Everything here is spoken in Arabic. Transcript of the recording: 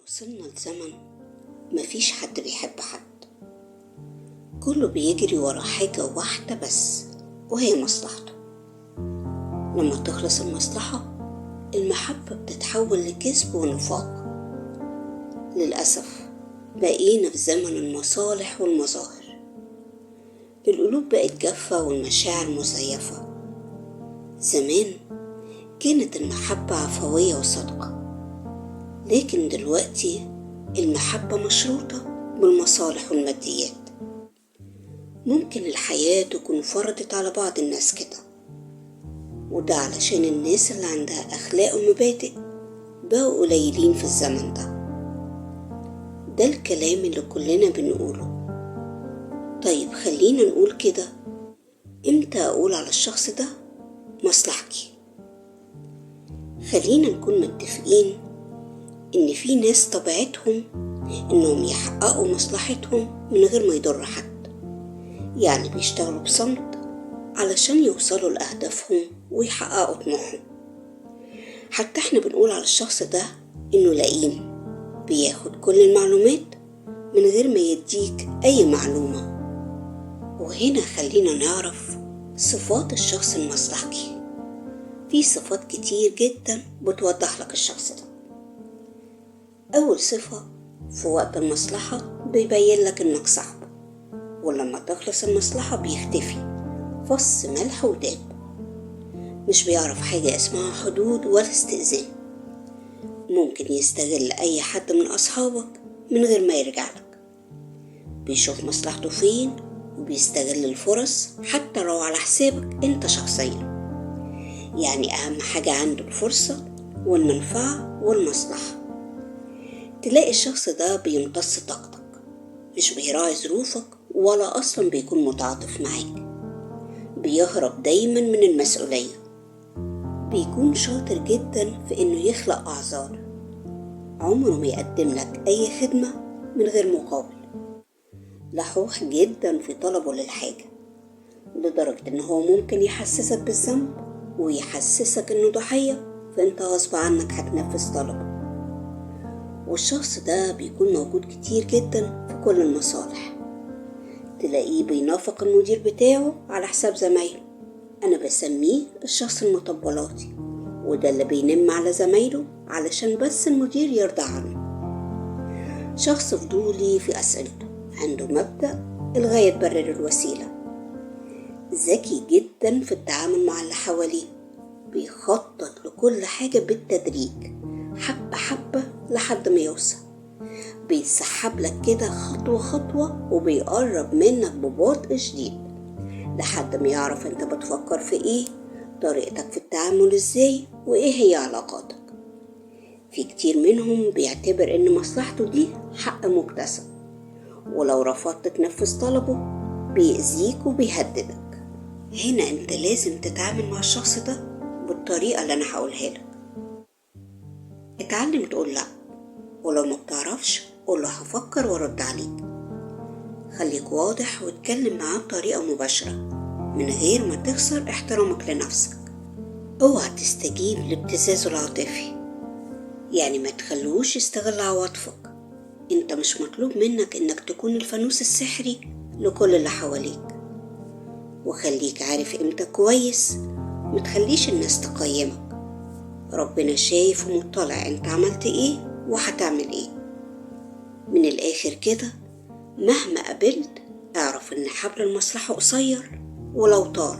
وصلنا لزمن مفيش حد بيحب حد. كله بيجري ورا حاجة واحدة بس، وهي مصلحته. لما تخلص المصلحة المحبة بتتحول لكذب ونفاق. للأسف بقينا في زمن المصالح والمظاهر. القلوب بقت جافة والمشاعر مزيفة. زمان كانت المحبة عفوية وصادقة، لكن دلوقتي المحبة مشروطة بالمصالح والماديات. ممكن الحياة تكون فرضت على بعض الناس كده، وده علشان الناس اللي عندها أخلاق ومبادئ بقوا قليلين في الزمن ده الكلام اللي كلنا بنقوله. طيب خلينا نقول كده، امتى أقول على الشخص ده مصلحتي؟ خلينا نكون متفقين إن في ناس طبيعتهم إنهم يحققوا مصلحتهم من غير ما يضر حد، يعني بيشتغلوا بصمت علشان يوصلوا لأهدافهم ويحققوا طموحهم. حتى احنا بنقول على الشخص ده إنه لئيم، بياخد كل المعلومات من غير ما يديك أي معلومة. وهنا خلينا نعرف صفات الشخص المصلحجي. في صفات كتير جدا بتوضح لك الشخص ده. أول صفة، في وقت المصلحة بيبين لك إنك صاحبه، ولما تخلص المصلحة بيختفي فص ملح وداب. مش بيعرف حاجة اسمها حدود ولا استئذان. ممكن يستغل أي حد من أصحابك من غير ما يرجع لك. بيشوف مصلحته فين وبيستغل الفرص حتى لو على حسابك انت شخصيا. يعني أهم حاجة عنده الفرصة والمنفعة والمصلحة. تلاقي الشخص ده بيمتص طاقتك، مش بيراعي ظروفك ولا أصلا بيكون متعاطف معاك. بيهرب دايما من المسؤولية. بيكون شاطر جدا في إنه يخلق أعذار. عمره ما يقدم لك أي خدمة من غير مقابل. لحوح جدا في طلبه للحاجة، لدرجة إنه هو ممكن يحسسك بالذنب ويحسسك إنه ضحية، فإنت غصب عنك هتنفذ طلبه. والشخص ده بيكون موجود كتير جدا في كل المصالح. تلاقيه بينافق المدير بتاعه على حساب زمايله. أنا بسميه الشخص المطبلاتي، وده اللي بينم على زمايله علشان بس المدير يرضى عنه. شخص فضولي في أسئلته، عنده مبدأ الغاية تبرر الوسيلة. ذكي جدا في التعامل مع اللي حواليه. بيخطط لكل حاجة بالتدريج، حبة حبة لحد ما يوصل. بيسحب لك كده خطوة خطوة، وبيقرب منك ببطء شديد لحد ما يعرف انت بتفكر في ايه، طريقتك في التعامل ازاي، وايه هي علاقاتك. في كتير منهم بيعتبر ان مصلحته دي حق مكتسب، ولو رفضت تنفذ طلبه بيأذيك وبيهددك. هنا انت لازم تتعامل مع الشخص ده بالطريقة اللي انا هقولها لك. اتعلم تقول لا، ولو ما بتعرفش قوله هفكر وارد عليك. خليك واضح واتكلم معاه بطريقة مباشرة من غير ما تخسر احترامك لنفسك. اوعى تستجيب لابتزازه العاطفي، يعني ما تخلوش يستغل عواطفك. انت مش مطلوب منك انك تكون الفانوس السحري لكل اللي حواليك. وخليك عارف قيمتك كويس، متخليش الناس تقيمك. ربنا شايف ومطلع انت عملت ايه وهتعمل ايه. من الاخر كده، مهما قابلت اعرف ان حبل المصلحة قصير، ولو طال